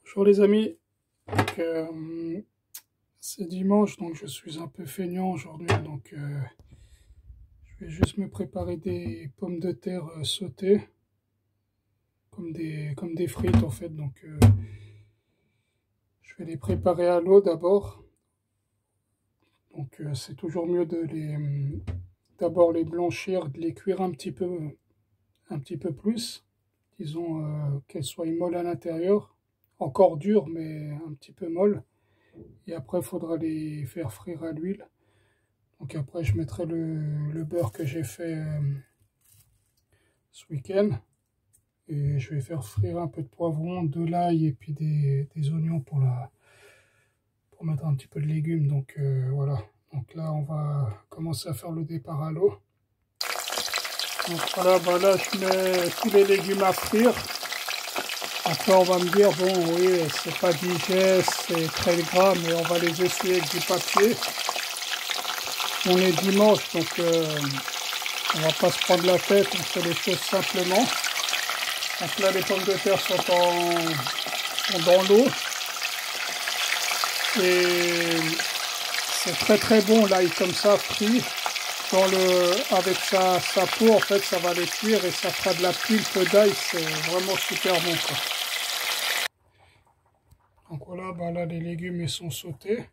Bonjour les amis, donc, c'est dimanche donc je suis un peu feignant aujourd'hui donc je vais juste me préparer des pommes de terre sautées comme des frites en fait donc je vais les préparer à l'eau d'abord donc c'est toujours mieux de les d'abord les blanchir, de les cuire un petit peu plus, disons qu'elles soient molles à l'intérieur, encore dures mais un petit peu molles. Et après, il faudra les faire frire à l'huile. Donc après, je mettrai le beurre que j'ai fait ce week-end. Et je vais faire frire un peu de poivron, de l'ail et puis des oignons pour mettre un petit peu de légumes. Donc voilà. Donc là, on va commencer à faire le départ à l'eau. Donc voilà, bah là, je mets tous les légumes à frire. Après, on va me dire, bon, oui, c'est pas digeste, c'est très gras, mais on va les essuyer avec du papier. On est dimanche, donc on va pas se prendre la tête, on fait les choses simplement. Donc là, les pommes de terre sont dans l'eau. Et c'est très très bon, l'ail comme ça, frit. Avec sa peau, en fait, ça va les cuire et ça fera de la pulpe d'ail. C'est vraiment super bon, quoi. Donc voilà, bah là, les légumes, ils sont sautés.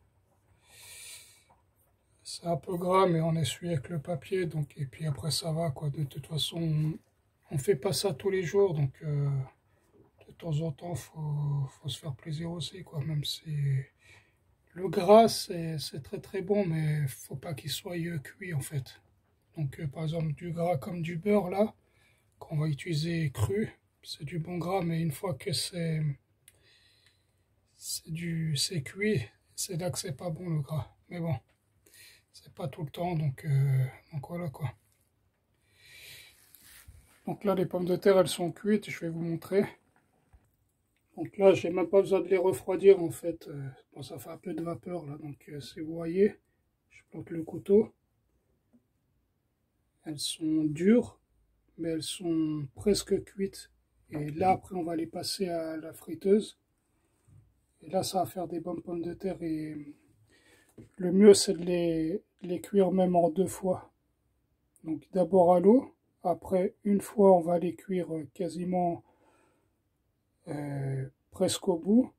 C'est un peu gras, mais on essuie avec le papier. Donc, et puis après, ça va, quoi. De toute façon, on fait pas ça tous les jours. Donc, de temps en temps, faut se faire plaisir aussi, quoi. Même si le gras, c'est très très bon, mais faut pas qu'il soit cuit, en fait. Donc, par exemple, du gras comme du beurre, là, qu'on va utiliser cru, c'est du bon gras, mais une fois que c'est cuit, c'est là que c'est pas bon, le gras. Mais bon. C'est pas tout le temps, donc voilà quoi. Donc là, les pommes de terre, elles sont cuites, je vais vous montrer. Donc là, j'ai même pas besoin de les refroidir en fait. Bon, ça fait un peu de vapeur là, donc si vous voyez, je plante le couteau. Elles sont dures, mais elles sont presque cuites. Et là, après, on va les passer à la friteuse. Et là, ça va faire des bonnes pommes de terre. Et le mieux, c'est de les cuire même en deux fois. Donc d'abord à l'eau. Après, une fois, on va les cuire quasiment presque au bout.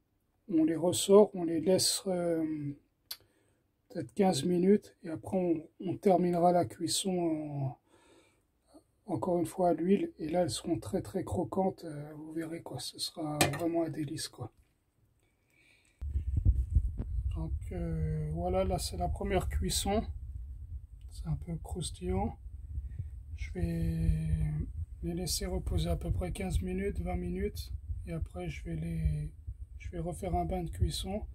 On les ressort, on les laisse peut-être 15 minutes et après on terminera la cuisson encore une fois à l'huile et là elles seront très très croquantes, vous verrez quoi, ce sera vraiment un délice quoi. Donc voilà, là c'est la première cuisson, c'est un peu croustillant. Je vais les laisser reposer à peu près 15 minutes, 20 minutes et après je vais refaire un bain de cuisson.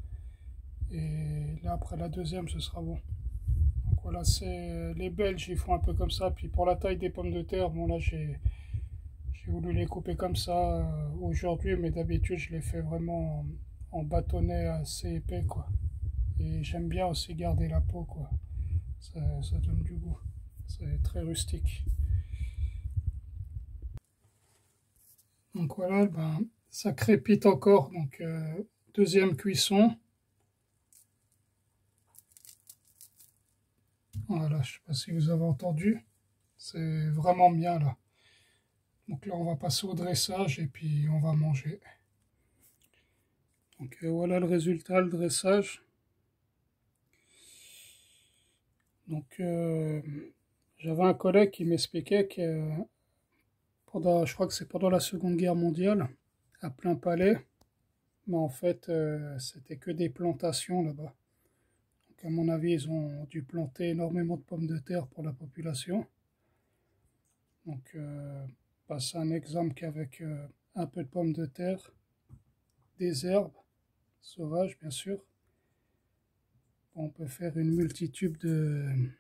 Et là, après la deuxième, ce sera bon. Donc voilà, c'est les Belges, ils font un peu comme ça. Puis pour la taille des pommes de terre, bon là, j'ai voulu les couper comme ça aujourd'hui, mais d'habitude, je les fais vraiment en bâtonnet assez épais, quoi. Et j'aime bien aussi garder la peau, quoi. Ça donne du goût. C'est très rustique. Donc voilà, ben, ça crépite encore. Donc deuxième cuisson. Voilà, je ne sais pas si vous avez entendu. C'est vraiment bien là. Donc là, on va passer au dressage et puis on va manger. Donc voilà le résultat, le dressage. Donc j'avais un collègue qui m'expliquait que je crois que c'est pendant la Seconde Guerre mondiale, à Plein Palais, mais en fait c'était que des plantations là-bas. Donc à mon avis, ils ont dû planter énormément de pommes de terre pour la population. Donc bah, c'est un exemple qu'avec un peu de pommes de terre, des herbes sauvages bien sûr, on peut faire une multitude de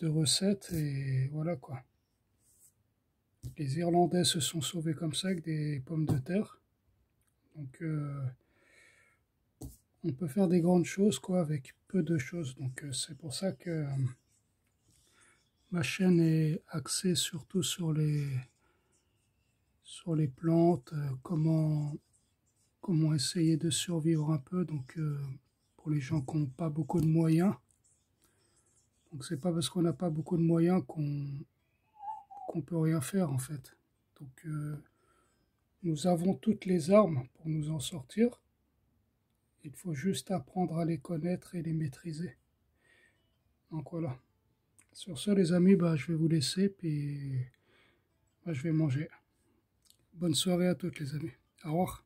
recettes et voilà quoi. Les Irlandais se sont sauvés comme ça avec des pommes de terre. Donc on peut faire des grandes choses quoi avec peu de choses. Donc c'est pour ça que ma chaîne est axée surtout sur les plantes, comment comment essayer de survivre un peu. Donc pour les gens qui n'ont pas beaucoup de moyens. Donc c'est pas parce qu'on n'a pas beaucoup de moyens qu'on peut rien faire en fait. Donc nous avons toutes les armes pour nous en sortir. Il faut juste apprendre à les connaître et les maîtriser. Donc voilà. Sur ce les amis, je vais vous laisser puis je vais manger. Bonne soirée à toutes les amis. Au revoir.